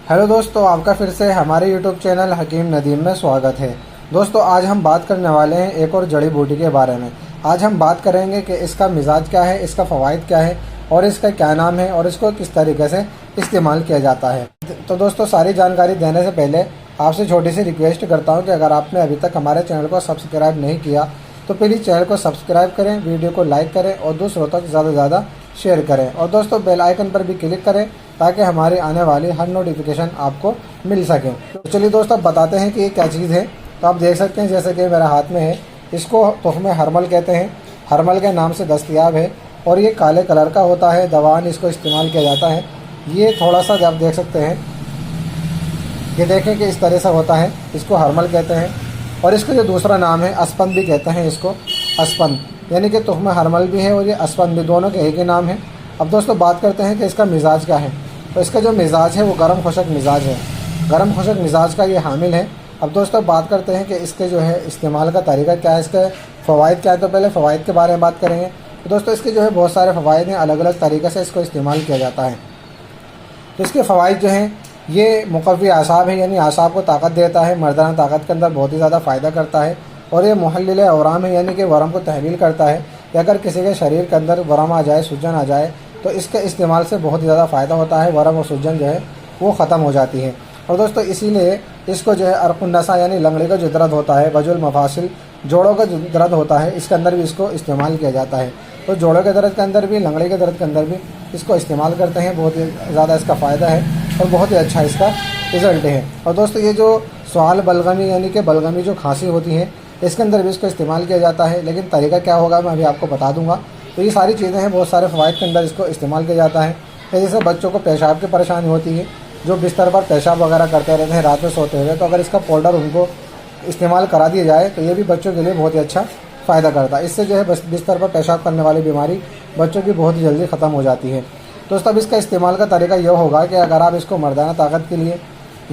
Hello दोस्तों, आपका फिर से हमारे यूट्यूब चैनल हकीम नदीम में स्वागत है। दोस्तों, आज हम बात करने वाले हैं एक और जड़ी बूटी के बारे में। आज हम बात करेंगे कि इसका मिजाज क्या है, इसका फ़वाइद क्या है और इसका क्या नाम है और इसको किस तरीके से इस्तेमाल किया जाता है। तो दोस्तों, सारी जानकारी देने से पहले आपसे छोटी सी रिक्वेस्ट करता हूँ कि अगर आपने अभी तक हमारे चैनल को सब्सक्राइब नहीं किया तो प्लीज़ चैनल को सब्सक्राइब करें, वीडियो को लाइक करें और दूसरों तक ज़्यादा से ज़्यादा शेयर करें। और दोस्तों, बेल आइकन पर भी क्लिक करें ताकि हमारी आने वाली हर नोटिफिकेशन आपको मिल सके। तो चलिए दोस्तों, बताते हैं कि ये क्या चीज़ है। तो आप देख सकते हैं जैसे कि मेरे हाथ में है, इसको तुख़्मे हरमल कहते हैं। हरमल के नाम से दस्तयाब है और ये काले कलर का होता है। दवान इसको इस्तेमाल किया जाता है। ये थोड़ा सा आप देख सकते हैं, ये देखें कि इस तरह से होता है, इसको हरमल कहते हैं। और इसका जो दूसरा नाम है अस्पंद भी कहते हैं इसको। अस्पंद यानी कि तुख़्मे हरमल भी है और ये अस्पंद भी, दोनों के एक ही नाम है। अब दोस्तों, बात करते हैं कि इसका मिजाज क्या है। तो इसका जो मिजाज है वो गर्म खुशक मिजाज है। गर्म खुशक मिजाज का ये हामिल है। अब दोस्तों, बात करते हैं कि इसके जो है इस्तेमाल का तरीका क्या है, इसके फ़वाइद क्या है। तो पहले फ़वाइद के बारे में बात करेंगे। तो दोस्तों, इसके जो है बहुत सारे फ़वाइद हैं, अलग अलग तरीक़े से इसको इस्तेमाल किया जाता है। तो इसके फ़वाइद जो हैं, ये मुक़व्वी आसाब है, यानी आसाब को ताकत देता है, मर्दाना ताकत के अंदर बहुत ही ज़्यादा फ़ायदा करता है। और ये मुहल्लिल औराम है, यानी कि वरम को तहलील करता है कि अगर किसी के शरीर के अंदर वरम आ जाए, सूजन आ जाए, तो इसके इस्तेमाल से बहुत ही ज़्यादा फ़ायदा होता है। वरम और सूजन जो है वो ख़त्म हो जाती है। और दोस्तों, इसीलिए इसको जो है अर्क़ुन्नसा यानी लंगड़ी का जो दर्द होता है, वजुल मफासिल जोड़ों का जो दर्द होता है, इसके अंदर भी इसको इस्तेमाल किया जाता है। तो जोड़ों के दर्द के अंदर भी, लंगड़ी के दर्द के अंदर भी इसको इस्तेमाल करते हैं। बहुत ही ज़्यादा इसका फ़ायदा है और बहुत ही अच्छा इसका रिज़ल्ट है। और दोस्तों, ये जो सवाल बलगमी यानी कि बलगमी जो खांसी होती है, इसके अंदर भी इसको इस्तेमाल किया जाता है। लेकिन तरीका क्या होगा मैं अभी आपको बता दूंगा। तो ये सारी चीज़ें हैं, बहुत सारे फ़वाइद के अंदर इसको इस्तेमाल किया जाता है। जैसे बच्चों को पेशाब की परेशानी होती है, जो बिस्तर पर पेशाब वगैरह करते रहते हैं रात में सोते हुए, तो अगर इसका पाउडर उनको इस्तेमाल करा दिया जाए तो ये भी बच्चों के लिए बहुत ही अच्छा फ़ायदा करता है। इससे जो है बिस्तर पर पेशाब करने वाली बीमारी बच्चों की बहुत ही जल्दी ख़त्म हो जाती है। दोस्तों, अब इसका इस्तेमाल का तरीका यह होगा कि अगर आप इसको मर्दाना ताकत के लिए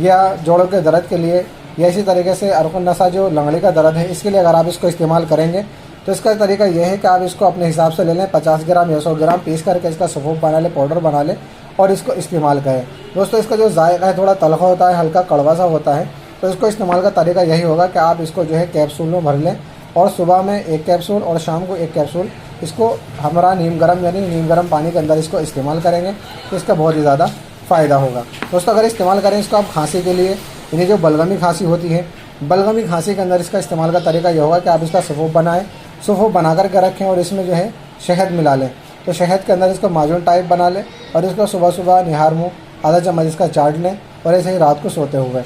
या जोड़ों के दर्द के लिए या इसी तरीके से अर्क़ुन्नसा जो लंगड़ी का दर्द है, इसके लिए अगर आप इसको इस्तेमाल करेंगे तो इसका तरीका यह है कि आप इसको अपने हिसाब से ले लें। 50 ग्राम या 100 ग्राम पीस करके इसका सफ़ूफ बना लें, पाउडर बना लें और इसको इस्तेमाल करें। दोस्तों, इसका जो जायका है थोड़ा तलख़ा होता है, हल्का कड़वा सा होता है। तो इसको इस्तेमाल का तरीका यही होगा कि आप इसको जो है कैप्सूल में भर लें और सुबह में 1 कैप्सूल और शाम को 1 कैप्सूल इसको हमरा नीम गर्म यानी नीम गर्म पानी के अंदर इसको इस्तेमाल करेंगे तो इसका बहुत ही ज़्यादा फ़ायदा होगा। दोस्तों, अगर इस्तेमाल करें इसको आप खांसी के लिए, यानी जो बलगमी खांसी होती है, बलगमी खांसी के अंदर इसका इस्तेमाल का तरीका यह होगा कि आप इसका सफ़ूफ बनाएं, सफ़ूफ बना करके रखें और इसमें जो है शहद मिला लें। तो शहद के अंदर इसको माजून टाइप बना लें और इसको सुबह सुबह निहार मुँह आधा चम्मच इसका चाट लें और ऐसे ही रात को सोते हुए।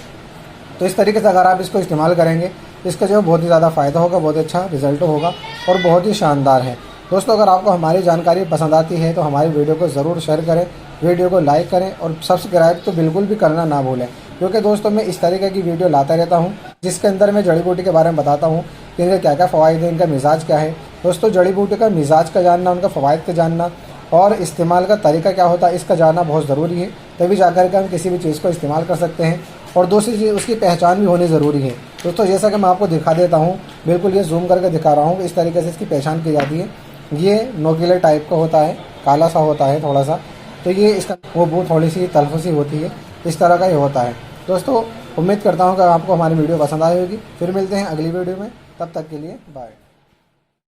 तो इस तरीके से अगर आप इसको इस्तेमाल करेंगे इसका जो है बहुत ही ज़्यादा फ़ायदा होगा, बहुत अच्छा रिज़ल्ट होगा और बहुत ही शानदार है। दोस्तों, अगर आपको हमारी जानकारी पसंद आती है तो हमारी वीडियो को ज़रूर शेयर करें, वीडियो को लाइक करें और सब्सक्राइब तो बिल्कुल भी करना ना भूलें, क्योंकि दोस्तों मैं इस तरीके की वीडियो लाता रहता हूं जिसके अंदर मैं जड़ी बूटी के बारे में बताता हूं कि इनके क्या क्या फ़वाइद हैं, इनका मिजाज क्या है। दोस्तों, जड़ी बूटी का मिजाज का जानना, उनका फ़वाइद का जानना और इस्तेमाल का तरीका क्या होता है इसका जानना बहुत ज़रूरी है। तभी जाकर के हम किसी भी चीज़ को इस्तेमाल कर सकते हैं। और दूसरी चीज़, उसकी पहचान भी होनी ज़रूरी है। दोस्तों, जैसा कि मैं आपको दिखा देता हूँ, बिल्कुल ये जूम करके दिखा रहा हूँ, इस तरीके से इसकी पहचान की जाती है। ये नोकीले टाइप का होता है, काला सा होता है थोड़ा सा। तो ये इसका वो बू थोड़ी सी तलख़ सी होती है, इस तरह का ये होता है। दोस्तों, उम्मीद करता हूँ कि आपको हमारी वीडियो पसंद आई होगी। फिर मिलते हैं अगली वीडियो में, तब तक के लिए बाय।